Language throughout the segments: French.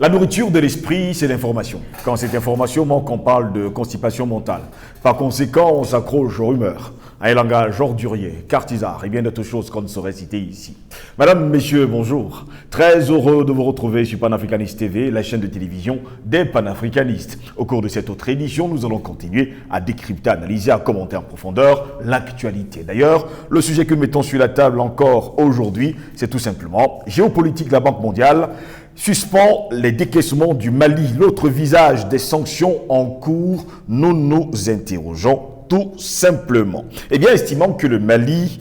La nourriture de l'esprit, c'est l'information. Quand cette information manque, on parle de constipation mentale. Par conséquent, on s'accroche aux rumeurs, à un langage ordurier, cartisard et bien d'autres choses qu'on ne saurait citer ici. Madame, messieurs, bonjour. Très heureux de vous retrouver sur Panafricanist TV, la chaîne de télévision des panafricanistes. Au cours de cette autre édition, nous allons continuer à décrypter, analyser, à commenter en profondeur l'actualité. D'ailleurs, le sujet que nous mettons sur la table encore aujourd'hui, c'est tout simplement géopolitique de la Banque mondiale, suspend les décaissements du Mali, l'autre visage des sanctions en cours. Nous nous interrogeons tout simplement. Eh bien, estimant que le Mali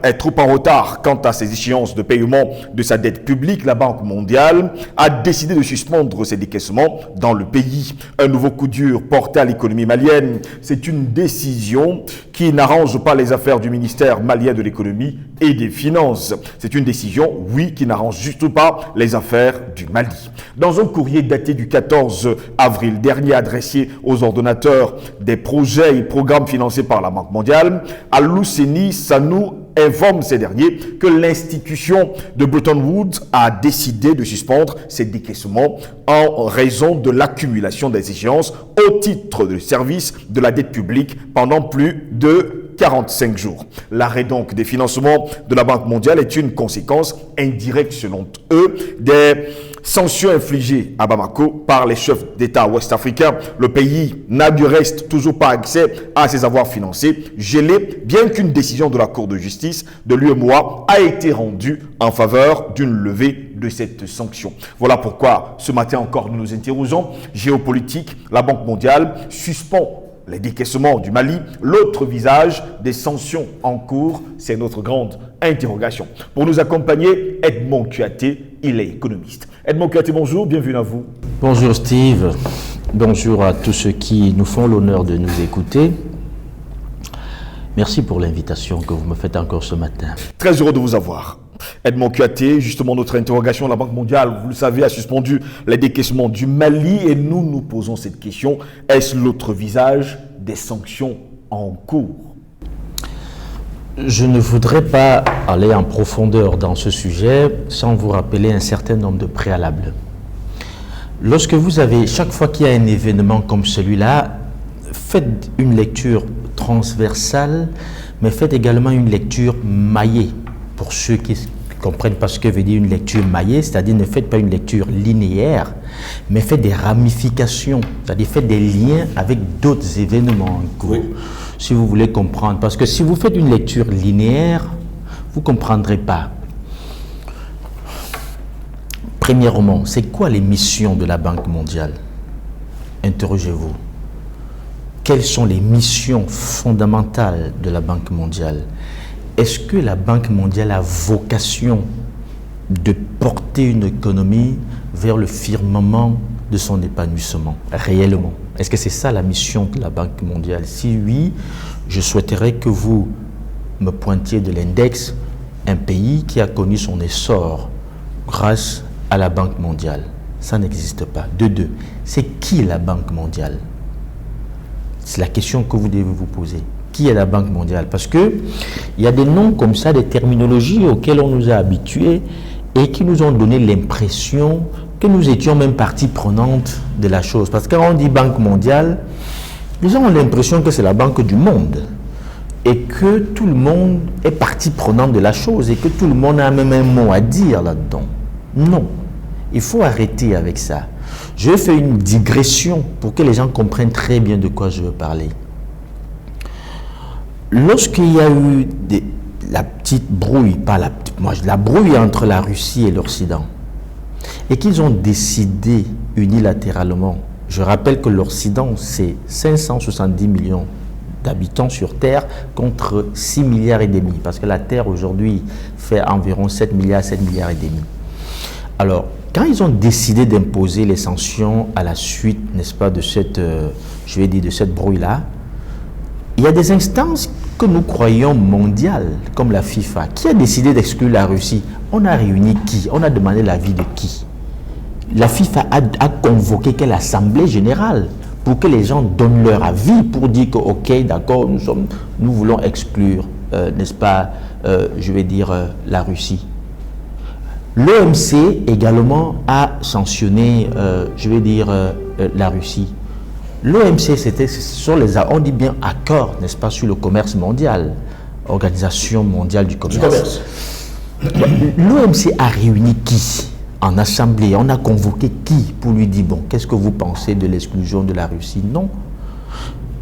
est trop en retard quant à ses échéances de paiement de sa dette publique, la Banque mondiale a décidé de suspendre ses décaissements dans le pays. Un nouveau coup dur porté à l'économie malienne. C'est une décision qui n'arrange pas les affaires du ministère malien de l'économie et des finances. C'est une décision, oui, qui n'arrange juste pas les affaires du Mali. Dans un courrier daté du 14 avril dernier adressé aux ordonnateurs des projets et programmes financés par la Banque mondiale, Al-Luseni Sanou informe ces derniers que l'institution de Bretton Woods a décidé de suspendre ses décaissements en raison de l'accumulation des échéances au titre de service de la dette publique pendant plus de 45 jours. L'arrêt donc des financements de la Banque mondiale est une conséquence indirecte selon eux des sanctions infligées à Bamako par les chefs d'État ouest-africains. Le pays n'a du reste toujours pas accès à ses avoirs financiers gelés, bien qu'une décision de la Cour de justice de l'UEMOA a été rendue en faveur d'une levée de cette sanction. Voilà pourquoi ce matin encore nous nous interrogeons. Géopolitique, la Banque mondiale suspend les décaissements du Mali, l'autre visage des sanctions en cours, c'est notre grande interrogation. Pour nous accompagner, Edmond Kuaté, il est économiste. Edmond Kuaté, bonjour, bienvenue à vous. Bonjour Steve, bonjour à tous ceux qui nous font l'honneur de nous écouter. Merci pour l'invitation que vous me faites encore ce matin. Très heureux de vous avoir. Edmond Kuaté, justement notre interrogation, la Banque mondiale, vous le savez, a suspendu les décaissements du Mali et nous nous posons cette question, est-ce l'autre visage des sanctions en cours? Je ne voudrais pas aller en profondeur dans ce sujet sans vous rappeler un certain nombre de préalables. Lorsque vous avez, chaque fois qu'il y a un événement comme celui-là, faites une lecture transversale, mais faites également une lecture maillée. Pour ceux qui ne comprennent pas ce que veut dire une lecture maillée, c'est-à-dire ne faites pas une lecture linéaire, mais faites des ramifications, c'est-à-dire faites des liens avec d'autres événements en cours, oui, si vous voulez comprendre. Parce que si vous faites une lecture linéaire, vous ne comprendrez pas. Premièrement, c'est quoi les missions de la Banque mondiale? Interrogez-vous. Quelles sont les missions fondamentales de la Banque mondiale? Est-ce que la Banque mondiale a vocation de porter une économie vers le firmament de son épanouissement, réellement? Est-ce que c'est ça la mission de la Banque mondiale? Si oui, je souhaiterais que vous me pointiez de l'index un pays qui a connu son essor grâce à la Banque mondiale. Ça n'existe pas. De deux, c'est qui la Banque mondiale? C'est la question que vous devez vous poser. Qui est la Banque mondiale? Parce qu'il y a des noms comme ça, des terminologies auxquelles on nous a habitués et qui nous ont donné l'impression que nous étions même partie prenante de la chose. Parce que quand on dit Banque mondiale, les gens ont l'impression que c'est la banque du monde et que tout le monde est partie prenante de la chose et que tout le monde a même un mot à dire là-dedans. Non, il faut arrêter avec ça. Je vais faire une digression pour que les gens comprennent très bien de quoi je veux parler. Lorsqu'il y a eu la petite brouille, la brouille entre la Russie et l'Occident, et qu'ils ont décidé unilatéralement, je rappelle que l'Occident, c'est 570 millions d'habitants sur Terre contre 6 milliards et demi, parce que la Terre aujourd'hui fait environ 7 milliards et demi. Alors, quand ils ont décidé d'imposer les sanctions à la suite, n'est-ce pas, de cette, de cette brouille-là, il y a des instances que nous croyons mondiales, comme la FIFA, qui a décidé d'exclure la Russie. On a réuni qui? On a demandé l'avis de qui? La FIFA a convoqué quelle assemblée générale pour que les gens donnent leur avis, pour dire que, ok, d'accord, nous voulons exclure, n'est-ce pas, la Russie. L'OMC également a sanctionné, la Russie. L'OMC, on dit bien accord, n'est-ce pas, sur le commerce mondial, Organisation mondiale du commerce. L'OMC a réuni qui en assemblée? On a convoqué qui pour lui dire, bon, qu'est-ce que vous pensez de l'exclusion de la Russie? Non.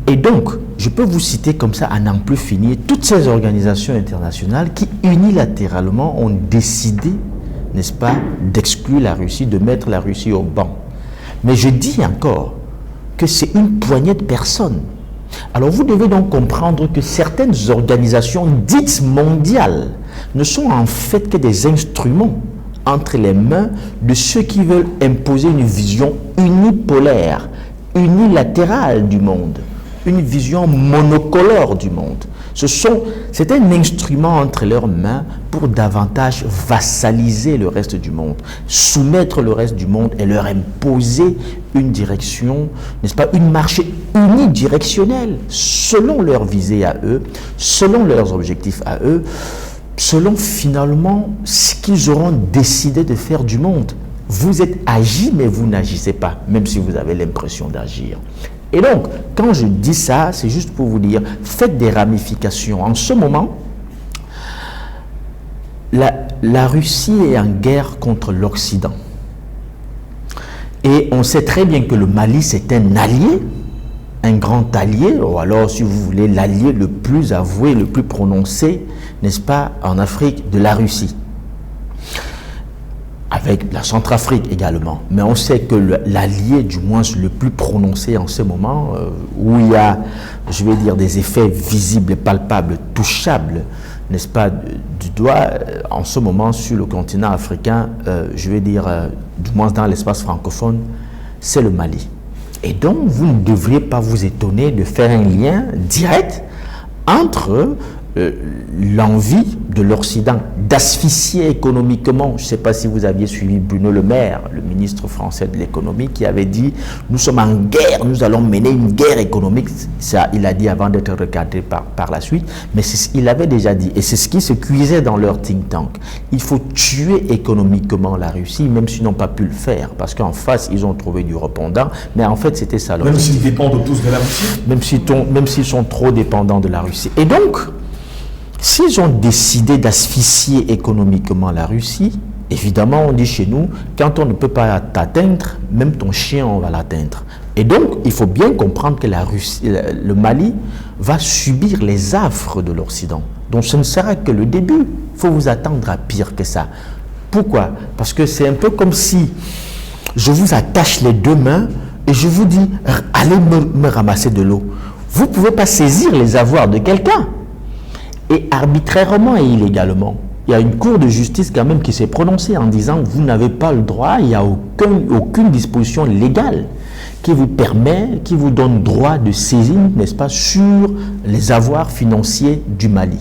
Et donc, je peux vous citer comme ça, à n'en plus finir, toutes ces organisations internationales qui unilatéralement ont décidé, n'est-ce pas, d'exclure la Russie, de mettre la Russie au banc. Mais je dis encore que c'est une poignée de personnes. Alors vous devez donc comprendre que certaines organisations dites mondiales ne sont en fait que des instruments entre les mains de ceux qui veulent imposer une vision unipolaire, unilatérale du monde, une vision monocolore du monde. C'est un instrument entre leurs mains pour davantage vassaliser le reste du monde, soumettre le reste du monde et leur imposer une direction, n'est-ce pas, une marche unidirectionnelle selon leurs visées à eux, selon leurs objectifs à eux, selon finalement ce qu'ils auront décidé de faire du monde. Vous êtes agi, mais vous n'agissez pas, même si vous avez l'impression d'agir. Et donc, quand je dis ça, c'est juste pour vous dire, faites des ramifications. En ce moment, la Russie est en guerre contre l'Occident. Et on sait très bien que le Mali, c'est un allié, un grand allié, ou alors, si vous voulez, l'allié le plus avoué, le plus prononcé, n'est-ce pas, en Afrique, de la Russie. Avec la Centrafrique également. Mais on sait que l'allié, du moins le plus prononcé en ce moment, où il y a, je vais dire, des effets visibles, palpables, touchables, n'est-ce pas, du doigt, en ce moment sur le continent africain, je vais dire, du moins dans l'espace francophone, c'est le Mali. Et donc, vous ne devriez pas vous étonner de faire un lien direct entre l'envie de l'Occident d'asphyxier économiquement. Je ne sais pas si vous aviez suivi Bruno Le Maire, le ministre français de l'économie, qui avait dit « Nous sommes en guerre, nous allons mener une guerre économique ». Ça, il a dit avant d'être recadré par la suite, mais il avait déjà dit, et c'est ce qui se cuisait dans leur think tank. Il faut tuer économiquement la Russie, même s'ils n'ont pas pu le faire, parce qu'en face, ils ont trouvé du répondant, mais en fait, c'était ça. Même s'ils dépendent tous de la Russie. Même s'ils sont trop dépendants de la Russie. Et donc, s'ils ont décidé d'asphyxier économiquement la Russie, évidemment, on dit chez nous, quand on ne peut pas t'atteindre, même ton chien, on va l'atteindre. Et donc, il faut bien comprendre que le Mali va subir les affres de l'Occident. Donc, ce ne sera que le début. Il faut vous attendre à pire que ça. Pourquoi? Parce que c'est un peu comme si je vous attache les deux mains et je vous dis, allez me ramasser de l'eau. Vous ne pouvez pas saisir les avoirs de quelqu'un. Et arbitrairement et illégalement, il y a une cour de justice quand même qui s'est prononcée en disant vous n'avez pas le droit, il n'y a aucune disposition légale qui vous permet, qui vous donne droit de saisir, n'est-ce pas, sur les avoirs financiers du Mali.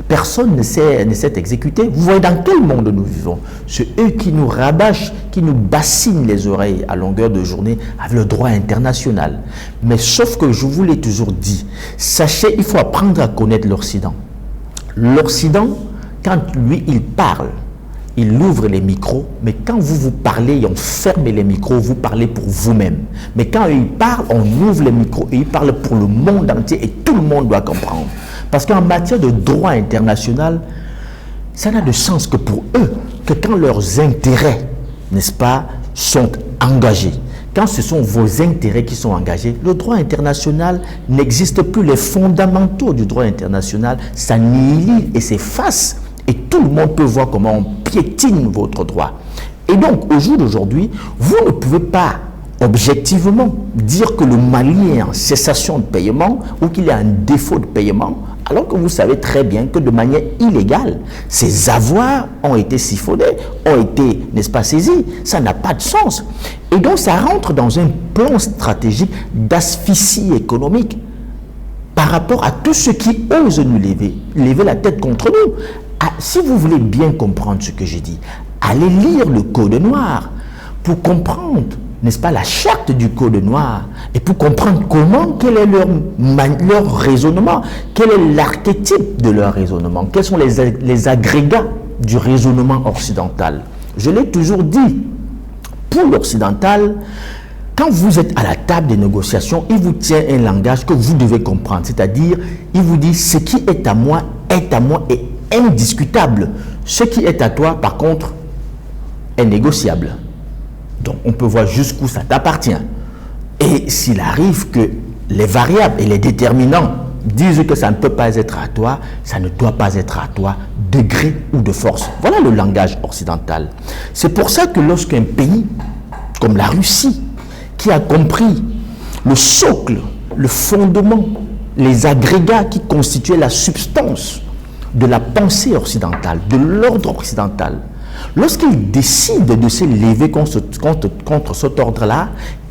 Personne ne s'est exécuté. Vous voyez dans quel monde nous vivons? C'est eux qui nous rabâchent, qui nous bassinent les oreilles à longueur de journée avec le droit international. Mais sauf que je vous l'ai toujours dit, sachez, il faut apprendre à connaître l'Occident. L'Occident, quand lui, il parle, il ouvre les micros, mais quand vous parlez et on ferme les micros, vous parlez pour vous-même. Mais quand il parle, on ouvre les micros et il parle pour le monde entier et tout le monde doit comprendre. Parce qu'en matière de droit international, ça n'a de sens que pour eux, que quand leurs intérêts, n'est-ce pas, sont engagés. Quand ce sont vos intérêts qui sont engagés, le droit international n'existe plus. Les fondamentaux du droit international s'annihilent et s'effacent. Et tout le monde peut voir comment on piétine votre droit. Et donc, au jour d'aujourd'hui, vous ne pouvez pas objectivement dire que le Mali est en cessation de paiement ou qu'il y a un défaut de paiement, alors que vous savez très bien que de manière illégale, ces avoirs ont été siphonnés, ont été, n'est-ce pas, saisis. Ça n'a pas de sens. Et donc, ça rentre dans un plan stratégique d'asphyxie économique par rapport à tous ceux qui osent nous lever la tête contre nous. Ah, si vous voulez bien comprendre ce que j'ai dit, allez lire le Code noir pour comprendre, n'est-ce pas, la charte du Code noir et pour comprendre quel est leur raisonnement, quel est l'archétype de leur raisonnement, quels sont les agrégats du raisonnement occidental. Je l'ai toujours dit, pour l'occidental, quand vous êtes à la table des négociations, il vous tient un langage que vous devez comprendre. C'est-à-dire, il vous dit, ce qui est à moi et indiscutable. Ce qui est à toi, par contre, est négociable. Donc, on peut voir jusqu'où ça t'appartient. Et s'il arrive que les variables et les déterminants disent que ça ne peut pas être à toi, ça ne doit pas être à toi, de gré ou de force. Voilà le langage occidental. C'est pour ça que lorsqu'un pays comme la Russie, qui a compris le socle, le fondement, les agrégats qui constituaient la substance de la pensée occidentale, de l'ordre occidental, lorsqu'il décide de se lever contre cet ordre-là,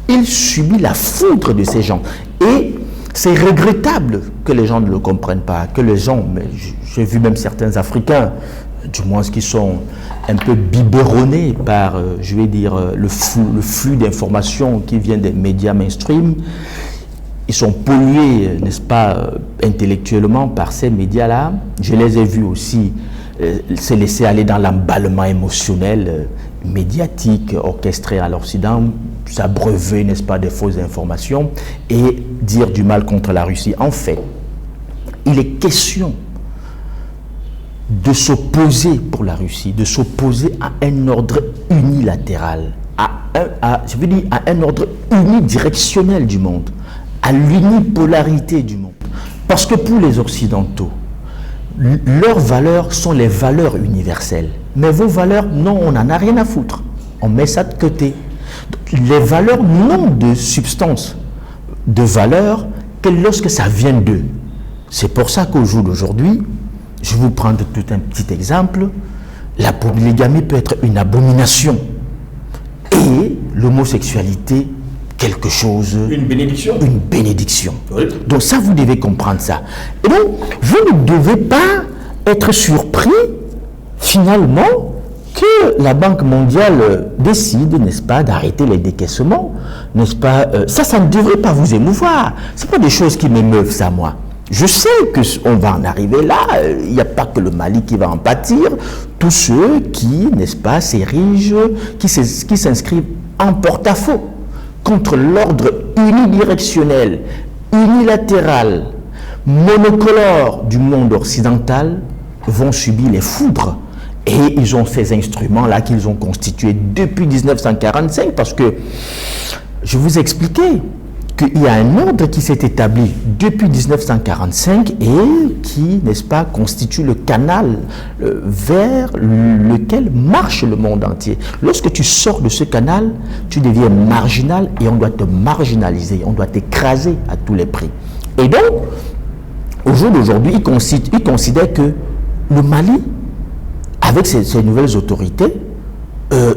il subit la foudre de ces gens. Et c'est regrettable que les gens ne le comprennent pas, que les gens, mais j'ai vu même certains Africains, du moins qui sont un peu biberonnés par, je vais dire, le flux d'informations qui vient des médias mainstream. Ils sont pollués, n'est-ce pas, intellectuellement par ces médias-là. Je les ai vus aussi se laisser aller dans l'emballement émotionnel, médiatique, orchestré à l'Occident, s'abreuver, n'est-ce pas, des fausses informations et dire du mal contre la Russie. En fait, il est question de s'opposer pour la Russie, de s'opposer à un ordre unilatéral, à un ordre unidirectionnel du monde, à l'unipolarité du monde. Parce que pour les Occidentaux, leurs valeurs sont les valeurs universelles. Mais vos valeurs, non, on n'en a rien à foutre. On met ça de côté. Les valeurs n'ont de substance, de valeur, que lorsque ça vient d'eux. C'est pour ça qu'au jour d'aujourd'hui, je vais vous prendre tout un petit exemple, la polygamie peut être une abomination et l'homosexualité quelque chose... Une bénédiction. Une bénédiction. Oui. Donc ça, vous devez comprendre ça. Et donc, vous ne devez pas être surpris, finalement, que la Banque mondiale décide, n'est-ce pas, d'arrêter les décaissements, n'est-ce pas, ça ne devrait pas vous émouvoir. Ce n'est pas des choses qui m'émeuvent, ça, moi. Je sais qu'on va en arriver là, il n'y a pas que le Mali qui va en pâtir, tous ceux qui, n'est-ce pas, s'érigent, qui s'inscrivent en porte-à-faux contre l'ordre unidirectionnel, unilatéral, monocolore du monde occidental, vont subir les foudres. Et ils ont ces instruments-là qu'ils ont constitués depuis 1945, parce que, je vous expliquais, qu'il y a un ordre qui s'est établi depuis 1945 et qui, n'est-ce pas, constitue le canal vers lequel marche le monde entier. Lorsque tu sors de ce canal, tu deviens marginal et on doit te marginaliser, on doit t'écraser à tous les prix. Et donc, au jour d'aujourd'hui, il considère que le Mali, avec ses nouvelles autorités,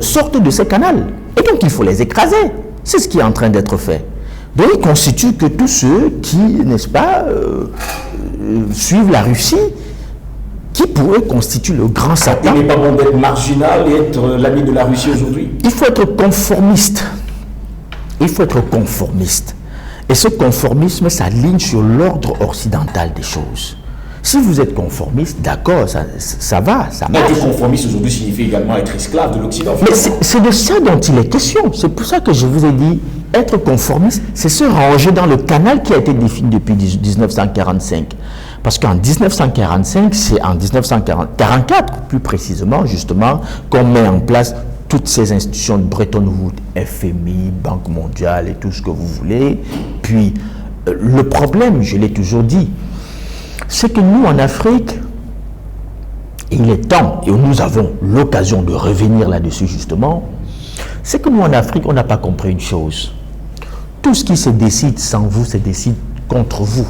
sortent de ce canal. Et donc, il faut les écraser. C'est ce qui est en train d'être fait. Donc, il constitue que tous ceux qui, n'est-ce pas, suivent la Russie, qui pourrait constituer le grand Satan. Il n'est pas bon d'être marginal et être l'ami de la Russie aujourd'hui. Il faut être conformiste. Il faut être conformiste. Et ce conformisme s'aligne sur l'ordre occidental des choses. Si vous êtes conformiste, d'accord, ça va, ça marche. Être conformiste aujourd'hui signifie également être esclave de l'Occident. Mais c'est de ça dont il est question. C'est pour ça que je vous ai dit, être conformiste, c'est se ranger dans le canal qui a été défini depuis 1945. Parce qu'en 1945, c'est en 1944, plus précisément, justement, qu'on met en place toutes ces institutions de Bretton Woods, FMI, Banque mondiale et tout ce que vous voulez. Puis, le problème, je l'ai toujours dit, c'est que nous, en Afrique, il est temps, et nous avons l'occasion de revenir là-dessus justement, c'est que nous, en Afrique, on n'a pas compris une chose. Tout ce qui se décide sans vous, se décide contre vous.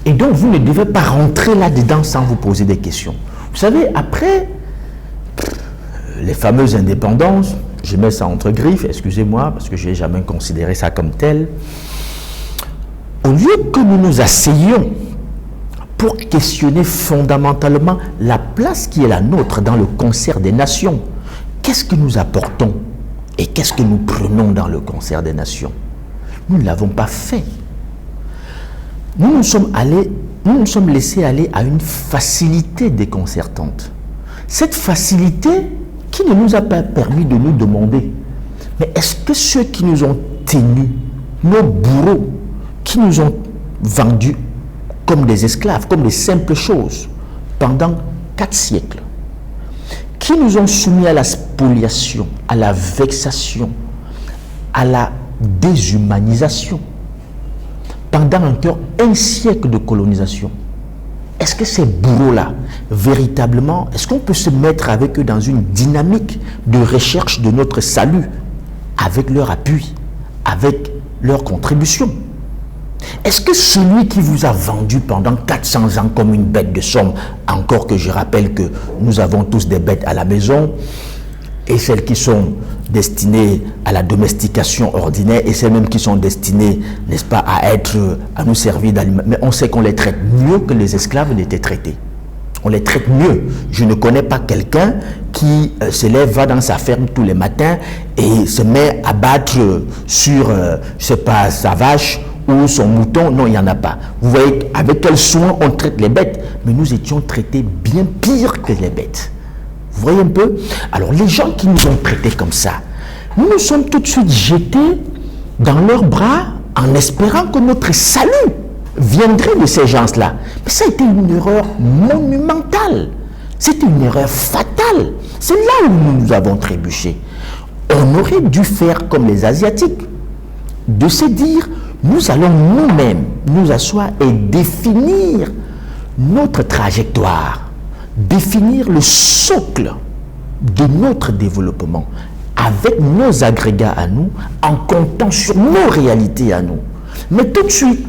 Et donc, vous ne devez pas rentrer là-dedans sans vous poser des questions. Vous savez, après les fameuses indépendances, je mets ça entre griffes, excusez-moi, parce que je n'ai jamais considéré ça comme tel, au lieu que nous nous asseyions pour questionner fondamentalement la place qui est la nôtre dans le concert des nations. Qu'est-ce que nous apportons et qu'est-ce que nous prenons dans le concert des nations? Nous ne l'avons pas fait. Nous nous sommes laissés aller à une facilité déconcertante. Cette facilité qui ne nous a pas permis de nous demander, mais est-ce que ceux qui nous ont tenus, nos bourreaux, qui nous ont vendus comme des esclaves, comme des simples choses, pendant 4 siècles, qui nous ont soumis à la spoliation, à la vexation, à la déshumanisation, pendant encore 1 siècle de colonisation, est-ce que ces bourreaux-là, véritablement, est-ce qu'on peut se mettre avec eux dans une dynamique de recherche de notre salut, avec leur appui, avec leur contribution? Est-ce que celui qui vous a vendu pendant 400 ans comme une bête de somme, encore que je rappelle que nous avons tous des bêtes à la maison, et celles qui sont destinées à la domestication ordinaire, et celles même qui sont destinées, n'est-ce pas, à nous servir d'aliments, mais on sait qu'on les traite mieux que les esclaves n'étaient traités. On les traite mieux. Je ne connais pas quelqu'un qui se lève, va dans sa ferme tous les matins et se met à battre sur, je sais pas, sa vache ou son mouton. Non, il n'y en a pas. Vous voyez avec quel soin on traite les bêtes. Mais nous étions traités bien pire que les bêtes. Vous voyez un peu? Alors les gens qui nous ont traités comme ça, nous nous sommes tout de suite jetés dans leurs bras en espérant que notre salut viendrait de ces gens-là. Mais ça a été une erreur monumentale. C'était une erreur fatale. C'est là où nous avons trébuché. On aurait dû faire comme les Asiatiques, de se dire, nous allons nous-mêmes nous asseoir et définir notre trajectoire, définir le socle de notre développement avec nos agrégats à nous, en comptant sur nos réalités à nous. Mais tout de suite,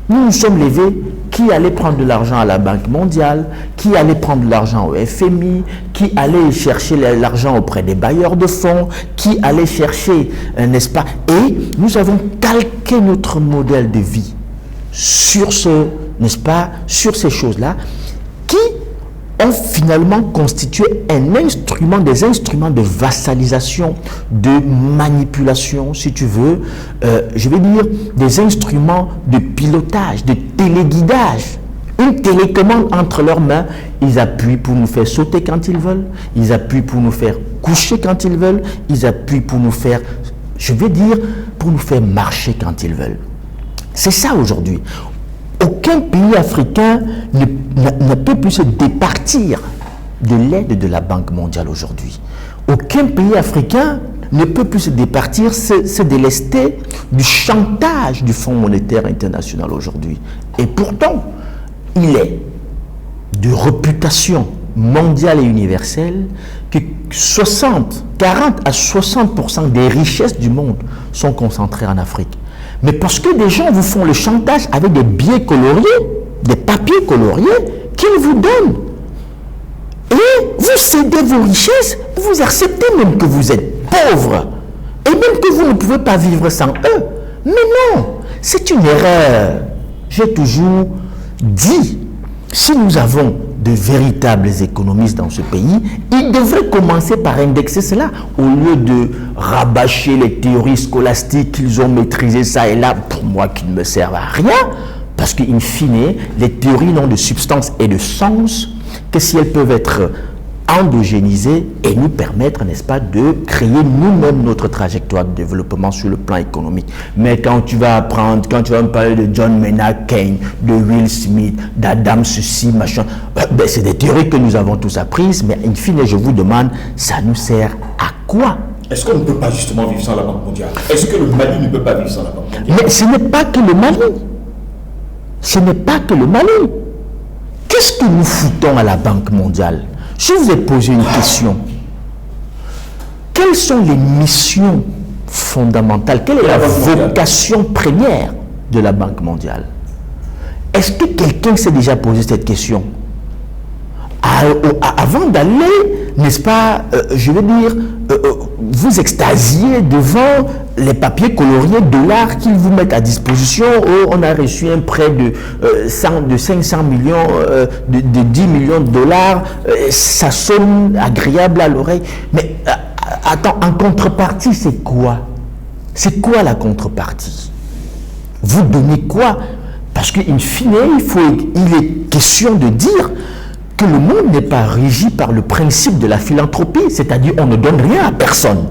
nous nous sommes levés, qui allait prendre de l'argent à la Banque mondiale, qui allait prendre de l'argent au FMI, qui allait chercher l'argent auprès des bailleurs de fonds, qui allait chercher, n'est-ce pas? Et nous avons calqué notre modèle de vie sur ce, n'est-ce pas, sur ces choses-là, qui ont finalement constitué des instruments de vassalisation, de manipulation, si tu veux, je vais dire des instruments de pilotage, de téléguidage. Une télécommande entre leurs mains, ils appuient pour nous faire sauter quand ils veulent, ils appuient pour nous faire coucher quand ils veulent, ils appuient pour nous faire, je vais dire, pour nous faire marcher quand ils veulent. C'est ça aujourd'hui. Aucun pays africain ne peut plus se départir de l'aide de la Banque mondiale aujourd'hui. Aucun pays africain ne peut plus se départir, se délester du chantage du Fonds monétaire international aujourd'hui. Et pourtant, il est de réputation mondiale et universelle que 40 à 60% des richesses du monde sont concentrées en Afrique. Mais parce que des gens vous font le chantage avec des billets coloriés, des papiers coloriés qu'ils vous donnent. Et vous cédez vos richesses, vous acceptez même que vous êtes pauvre. Et même que vous ne pouvez pas vivre sans eux. Mais non, c'est une erreur. J'ai toujours dit, si nous avons de véritables économistes dans ce pays, ils devraient commencer par indexer cela, au lieu de rabâcher les théories scolastiques qu'ils ont maîtrisées ça et là, pour moi, qui ne me servent à rien, parce qu'in fine, les théories n'ont de substance et de sens que si elles peuvent être endogéniser et nous permettre, n'est-ce pas, de créer nous-mêmes notre trajectoire de développement sur le plan économique. Mais quand tu vas me parler de John Maynard Keynes, de Will Smith, d'Adam ceci, machin, ben c'est des théories que nous avons tous apprises, mais in fine, je vous demande, ça nous sert à quoi? Est-ce qu'on ne peut pas justement vivre sans la Banque mondiale? Est-ce que le Mali ne peut pas vivre sans la Banque mondiale? Mais ce n'est pas que le Mali. Ce n'est pas que le Mali. Qu'est-ce que nous foutons à la Banque mondiale? Je vous ai posé une question. Quelles sont les missions fondamentales? Quelle est la vocation première de la Banque mondiale? Est-ce que quelqu'un s'est déjà posé cette question? Avant d'aller, n'est-ce pas, je veux dire, vous extasier devant les papiers coloriés dollars qu'ils vous mettent à disposition. Oh, on a reçu un prêt de 500 millions, de 10 millions de dollars. Ça sonne agréable à l'oreille. Mais attends, en contrepartie, c'est quoi? C'est quoi la contrepartie? Vous donnez quoi? Parce qu'in fine, il est question de dire que le monde n'est pas régi par le principe de la philanthropie, c'est-à-dire on ne donne rien à personne.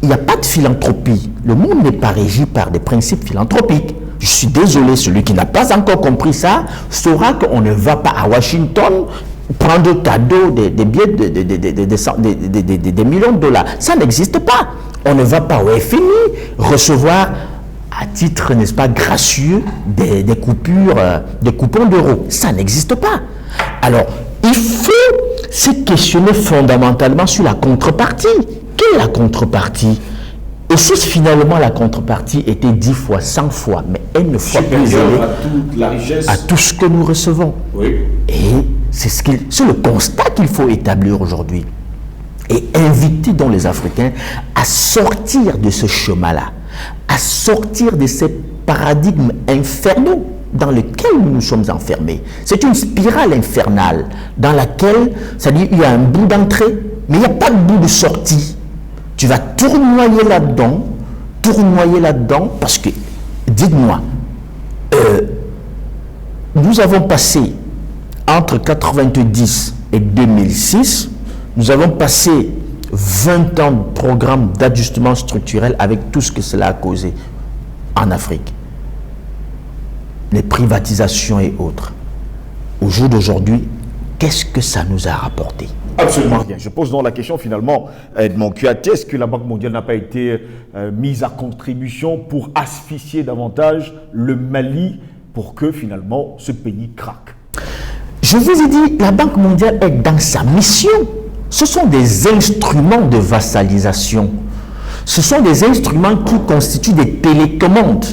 Il n'y a pas de philanthropie. Le monde n'est pas régi par des principes philanthropiques. Je suis désolé, celui qui n'a pas encore compris ça saura qu'on ne va pas à Washington prendre cadeau des billets des millions de dollars. Ça n'existe pas. On ne va pas au FMI recevoir à titre, n'est-ce pas, gracieux des coupures, des coupons d'euros. Ça n'existe pas. Alors, il faut se questionner fondamentalement sur la contrepartie. Quelle est la contrepartie? Et si finalement la contrepartie était 10 fois, 100 fois, mais une fois plus élevée à toute la richesse, à tout ce que nous recevons. oui. Et c'est le constat qu'il faut établir aujourd'hui. Et inviter donc les Africains à sortir de ce chemin-là, à sortir de ces paradigmes infernaux dans lesquels nous sommes enfermés. C'est une spirale infernale dans laquelle, c'est-à-dire il y a un bout d'entrée, mais il n'y a pas de bout de sortie. Tu vas tournoyer là-dedans, parce que, dites-moi, nous avons passé entre 1990 et 2006, nous avons passé 20 ans de programme d'ajustement structurel avec tout ce que cela a causé en Afrique. Les privatisations et autres. Au jour d'aujourd'hui, qu'est-ce que ça nous a rapporté? Absolument rien. Je pose donc la question finalement, Edmond Kouyaté, est-ce que la Banque mondiale n'a pas été mise à contribution pour asphyxier davantage le Mali pour que finalement ce pays craque? Je vous ai dit, la Banque mondiale est dans sa mission. Ce sont des instruments de vassalisation. Ce sont des instruments qui constituent des télécommandes.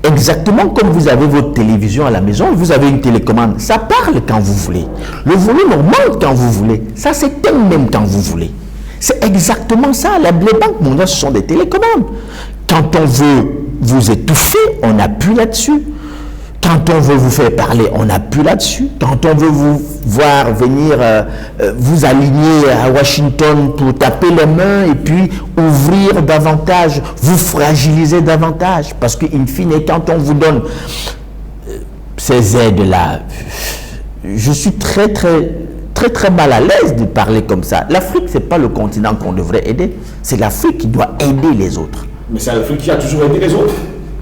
Exactement comme vous avez votre télévision à la maison, vous avez une télécommande. Ça parle quand vous voulez. Le volume augmente quand vous voulez. Ça s'éteint même quand vous voulez. C'est exactement ça. Les banques mondiales, ce sont des télécommandes. Quand on veut vous étouffer, on appuie là-dessus. Quand on veut vous faire parler, on appuie là-dessus. Quand on veut vous voir venir vous aligner à Washington pour taper les mains et puis ouvrir davantage, vous fragiliser davantage. Parce que, in fine, quand on vous donne ces aides-là, je suis très mal à l'aise de parler comme ça. L'Afrique, ce n'est pas le continent qu'on devrait aider. C'est l'Afrique qui doit aider les autres. Mais c'est l'Afrique qui a toujours aidé les autres.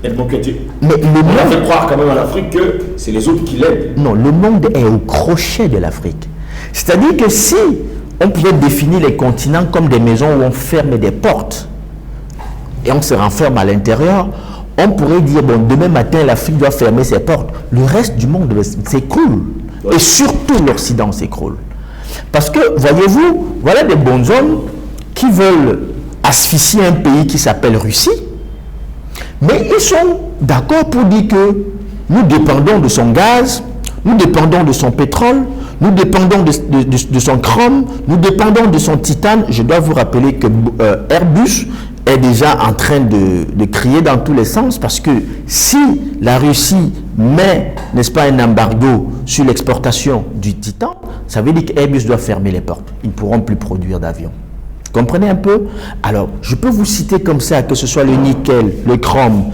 Mais le monde a fait croire quand même à l'Afrique que c'est les autres qui l'aident. Non, le monde est au crochet de l'Afrique. C'est-à-dire que si on pouvait définir les continents comme des maisons où on ferme des portes et on se renferme à l'intérieur, on pourrait dire, bon, demain matin, l'Afrique doit fermer ses portes. Le reste du monde s'écroule. Et surtout l'Occident s'écroule. Parce que, voyez-vous, voilà des bonnes hommes qui veulent asphyxier un pays qui s'appelle Russie. Mais ils sont d'accord pour dire que nous dépendons de son gaz, nous dépendons de son pétrole, nous dépendons de son chrome, nous dépendons de son titane. Je dois vous rappeler que Airbus est déjà en train de crier dans tous les sens parce que si la Russie met, n'est-ce pas, un embargo sur l'exportation du titane, ça veut dire qu'Airbus doit fermer les portes. Ils ne pourront plus produire d'avions. Comprenez un peu? Alors, je peux vous citer comme ça, que ce soit le nickel, le chrome,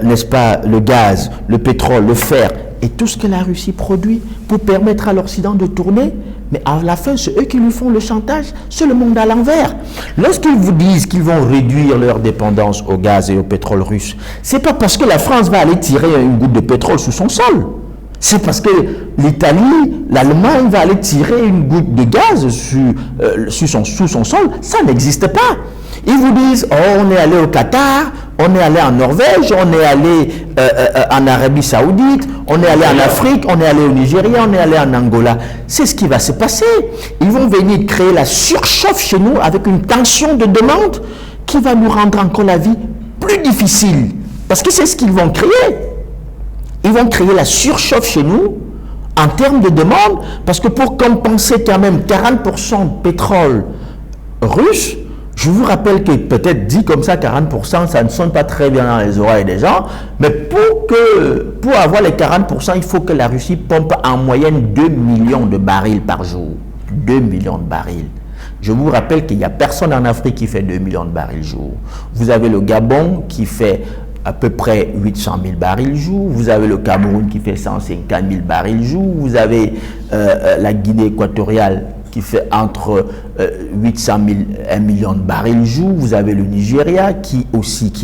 n'est-ce pas, le gaz, le pétrole, le fer, et tout ce que la Russie produit pour permettre à l'Occident de tourner. Mais à la fin, c'est eux qui lui font le chantage, c'est le monde à l'envers. Lorsqu'ils vous disent qu'ils vont réduire leur dépendance au gaz et au pétrole russe, c'est pas parce que la France va aller tirer une goutte de pétrole sous son sol. C'est parce que l'Italie, l'Allemagne va aller tirer une goutte de gaz sous son sol. Ça n'existe pas. Ils vous disent, oh, on est allé au Qatar, on est allé en Norvège, on est allé en Arabie Saoudite, on est allé en Afrique, on est allé au Nigeria, on est allé en Angola. C'est ce qui va se passer. Ils vont venir créer la surchauffe chez nous avec une tension de demande qui va nous rendre encore la vie plus difficile. Parce que c'est ce qu'ils vont créer. Ils vont créer la surchauffe chez nous en termes de demande, parce que pour compenser quand même 40% de pétrole russe, je vous rappelle que peut-être dit comme ça 40%, ça ne sonne pas très bien dans les oreilles des gens, mais pour avoir les 40%, il faut que la Russie pompe en moyenne 2 millions de barils par jour. 2 millions de barils. Je vous rappelle qu'il n'y a personne en Afrique qui fait 2 millions de barils jour. Vous avez le Gabon qui fait à peu près 800 000 barils jour, vous avez le Cameroun qui fait 150 000 barils jour, vous avez la Guinée équatoriale qui fait entre 800 000 et 1 million de barils jour, vous avez le Nigeria qui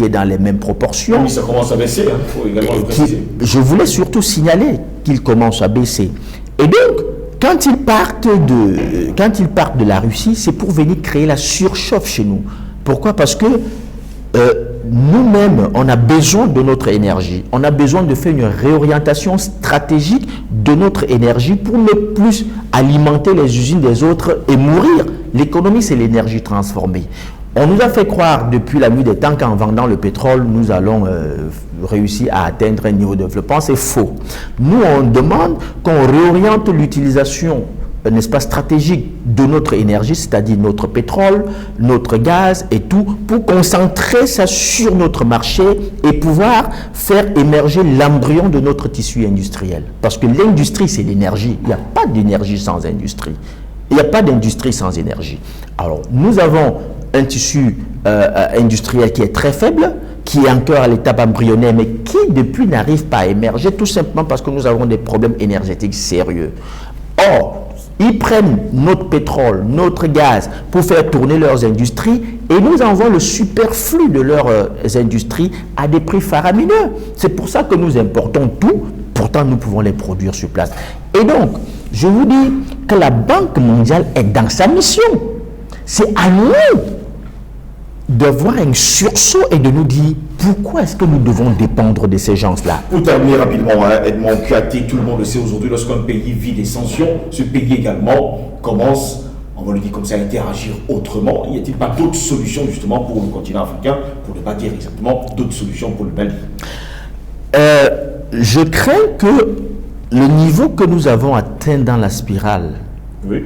est dans les mêmes proportions. Oui, ça commence à baisser, il faut également le préciser. Je voulais surtout signaler qu'il commence à baisser. Et donc, quand ils partent de la Russie, c'est pour venir créer la surchauffe chez nous. Pourquoi? Parce que nous-mêmes, on a besoin de notre énergie. On a besoin de faire une réorientation stratégique de notre énergie pour ne plus alimenter les usines des autres et mourir. L'économie, c'est l'énergie transformée. On nous a fait croire depuis la nuit des temps qu'en vendant le pétrole, nous allons réussir à atteindre un niveau de développement. C'est faux. Nous, on demande qu'on réoriente l'utilisation, n'est-ce pas, stratégique de notre énergie, c'est-à-dire notre pétrole, notre gaz et tout, pour concentrer ça sur notre marché et pouvoir faire émerger l'embryon de notre tissu industriel. Parce que l'industrie, c'est l'énergie. Il n'y a pas d'énergie sans industrie. Il n'y a pas d'industrie sans énergie. Alors, nous avons un tissu industriel qui est très faible, qui est encore à l'étape embryonnaire, mais qui depuis n'arrive pas à émerger, tout simplement parce que nous avons des problèmes énergétiques sérieux. Or, ils prennent notre pétrole, notre gaz pour faire tourner leurs industries et nous envoient le superflu de leurs industries à des prix faramineux. C'est pour ça que nous importons tout, pourtant nous pouvons les produire sur place. Et donc, je vous dis que la Banque mondiale est dans sa mission. C'est à nous d'avoir un sursaut et de nous dire pourquoi est-ce que nous devons dépendre de ces gens-là. Pour terminer rapidement, Edmond Kouyaté, tout le monde le sait aujourd'hui, lorsqu'un pays vit des sanctions, ce pays également commence, on va le dire comme ça, à interagir autrement. Y a-t-il pas d'autres solutions justement pour le continent africain, pour ne pas dire exactement d'autres solutions pour le Mali? Je crains que le niveau que nous avons atteint dans la spirale, oui,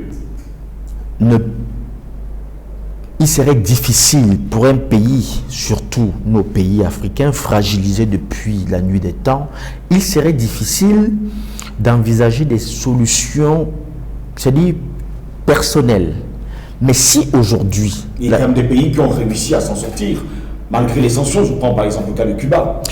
il serait difficile pour un pays, surtout nos pays africains, fragilisés depuis la nuit des temps, il serait difficile d'envisager des solutions, c'est-à-dire personnelles. Mais si aujourd'hui... Il y a quand même des pays qui ont réussi à s'en sortir, malgré les sanctions. Je prends par exemple le cas de Cuba.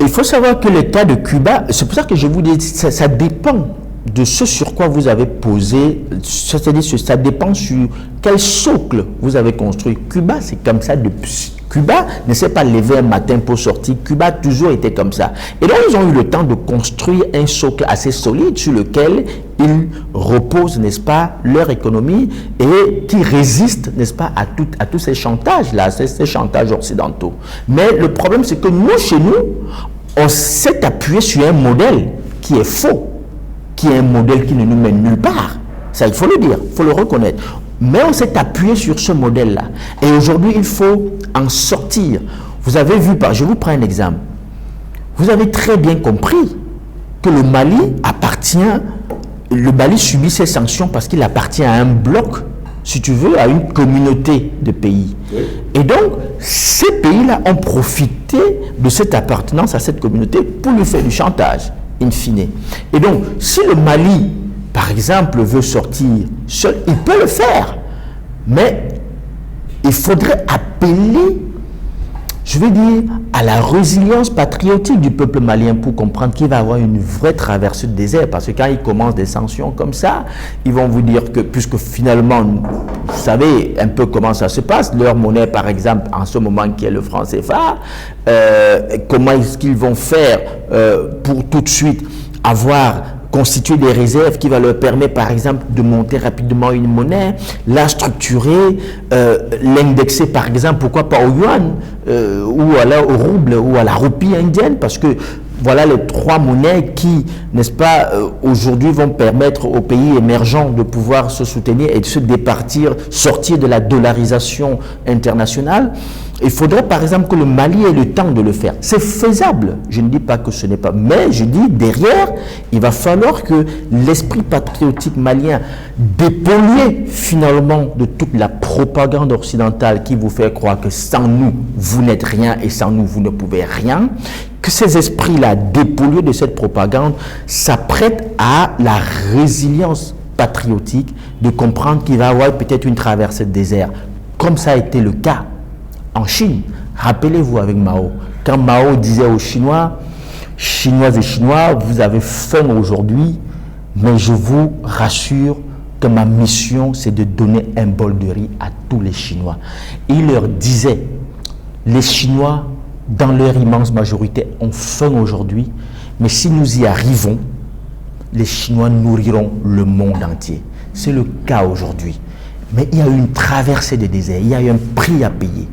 Il faut savoir que le cas de Cuba, c'est pour ça que je vous dis, ça dépend de ce sur quoi vous avez posé, c'est-à-dire ça dépend sur quel socle vous avez construit. Cuba, c'est comme ça depuis. Cuba ne s'est pas levé un matin pour sortir. Cuba a toujours été comme ça. Et donc, ils ont eu le temps de construire un socle assez solide sur lequel ils reposent, n'est-ce pas, leur économie et qui résistent, n'est-ce pas, à tous ces chantages-là, ces chantages occidentaux. Mais le problème, c'est que nous, chez nous, on s'est appuyé sur un modèle qui est faux, qui est un modèle qui ne nous mène nulle part. Ça, il faut le dire, il faut le reconnaître. Mais on s'est appuyé sur ce modèle-là. Et aujourd'hui, il faut en sortir. Vous avez vu, je vous prends un exemple. Vous avez très bien compris que le Mali subit ces sanctions parce qu'il appartient à un bloc, si tu veux, à une communauté de pays. Oui. Et donc, ces pays-là ont profité de cette appartenance à cette communauté pour lui faire du chantage, in fine. Et donc, si le Mali, par exemple, veut sortir seul, il peut le faire. Mais il faudrait appeler, je veux dire, à la résilience patriotique du peuple malien pour comprendre qu'il va avoir une vraie traversée de désert. Parce que quand ils commencent des sanctions comme ça, ils vont vous dire que, puisque finalement, vous savez un peu comment ça se passe, leur monnaie, par exemple, en ce moment qui est le franc CFA, comment est-ce qu'ils vont faire pour tout de suite constituer des réserves qui va leur permettre, par exemple, de monter rapidement une monnaie, la structurer, l'indexer, par exemple, pourquoi pas au yuan, ou au rouble, ou à la roupie indienne, parce que voilà les trois monnaies qui, n'est-ce pas, aujourd'hui vont permettre aux pays émergents de pouvoir se soutenir et de se départir, sortir de la dollarisation internationale. Il faudrait par exemple que le Mali ait le temps de le faire. C'est faisable, je ne dis pas que ce n'est pas, mais je dis derrière, il va falloir que l'esprit patriotique malien, dépollué finalement de toute la propagande occidentale qui vous fait croire que sans nous, vous n'êtes rien et sans nous, vous ne pouvez rien, que ces esprits-là, dépollués de cette propagande, s'apprêtent à la résilience patriotique de comprendre qu'il va y avoir peut-être une traversée de désert, comme ça a été le cas en Chine. Rappelez-vous avec Mao, Quand Mao disait aux Chinois, Chinoises et Chinois, vous avez faim aujourd'hui, mais je vous rassure que ma mission, c'est de donner un bol de riz à tous les Chinois. Il leur disait, les Chinois, dans leur immense majorité, ont faim aujourd'hui, mais si nous y arrivons, les Chinois nourriront le monde entier. C'est le cas aujourd'hui. Mais il y a eu une traversée des déserts, il y a eu un prix à payer.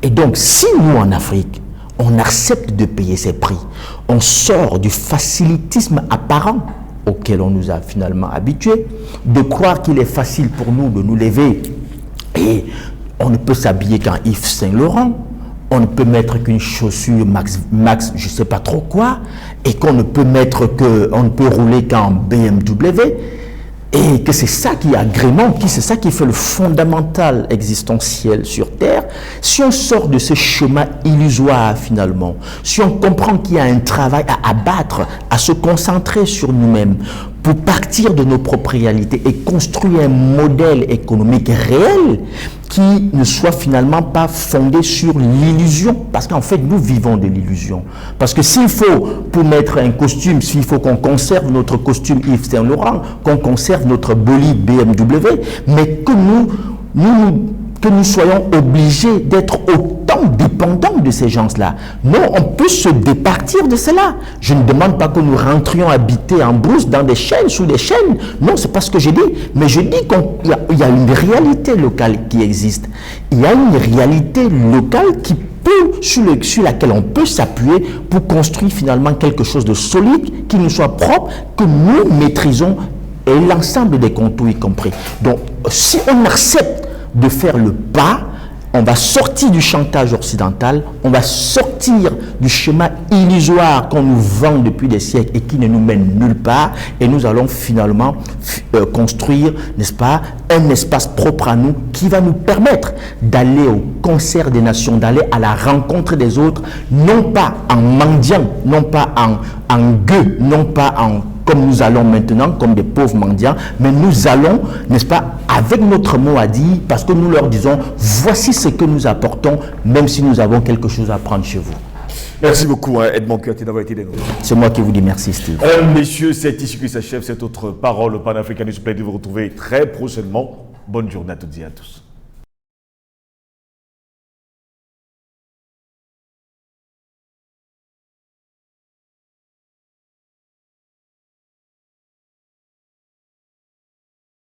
Et donc, si nous, en Afrique, on accepte de payer ces prix, on sort du facilitisme apparent auquel on nous a finalement habitués, de croire qu'il est facile pour nous de nous lever et on ne peut s'habiller qu'en Yves Saint Laurent, on ne peut mettre qu'une chaussure Max je ne sais pas trop quoi, et qu'on ne peut on ne peut rouler qu'en BMW, et que c'est ça qui agrémente, c'est ça qui fait le fondamental existentiel sur Terre. Si on sort de ce chemin illusoire finalement, si on comprend qu'il y a un travail à abattre, à se concentrer sur nous-mêmes, pour partir de nos propres réalités et construire un modèle économique réel qui ne soit finalement pas fondé sur l'illusion. Parce qu'en fait, nous vivons de l'illusion. Parce que s'il faut, pour mettre un costume, s'il faut qu'on conserve notre costume Yves Saint Laurent, qu'on conserve notre bolide BMW, mais que nous soyons obligés d'être autant dépendants de ces gens-là. Non, on peut se départir de cela. Je ne demande pas que nous rentrions habiter en brousse dans des chaînes, sous des chaînes. Non, c'est pas ce que j'ai dit. Mais je dis qu'il y a une réalité locale qui existe. Il y a une réalité locale sur laquelle on peut s'appuyer pour construire finalement quelque chose de solide, qui nous soit propre, que nous maîtrisons, et l'ensemble des contours y compris. Donc, si on accepte de faire le pas, on va sortir du chantage occidental, on va sortir du schéma illusoire qu'on nous vend depuis des siècles et qui ne nous mène nulle part, et nous allons finalement construire, n'est-ce pas, un espace propre à nous qui va nous permettre d'aller au concert des nations, d'aller à la rencontre des autres, non pas en mendiant, non pas en gueux, non pas comme nous allons maintenant, comme des pauvres mendiants, mais nous allons, n'est-ce pas, avec notre mot à dire, parce que nous leur disons, voici ce que nous apportons, même si nous avons quelque chose à prendre chez vous. Merci beaucoup, Edmond Curti, d'avoir été des nôtres. C'est moi qui vous dis merci, Steve. Messieurs, c'est ici que s'achève cette autre parole panafricaine. Je vous plaît de vous retrouver très prochainement. Bonne journée à toutes et à tous.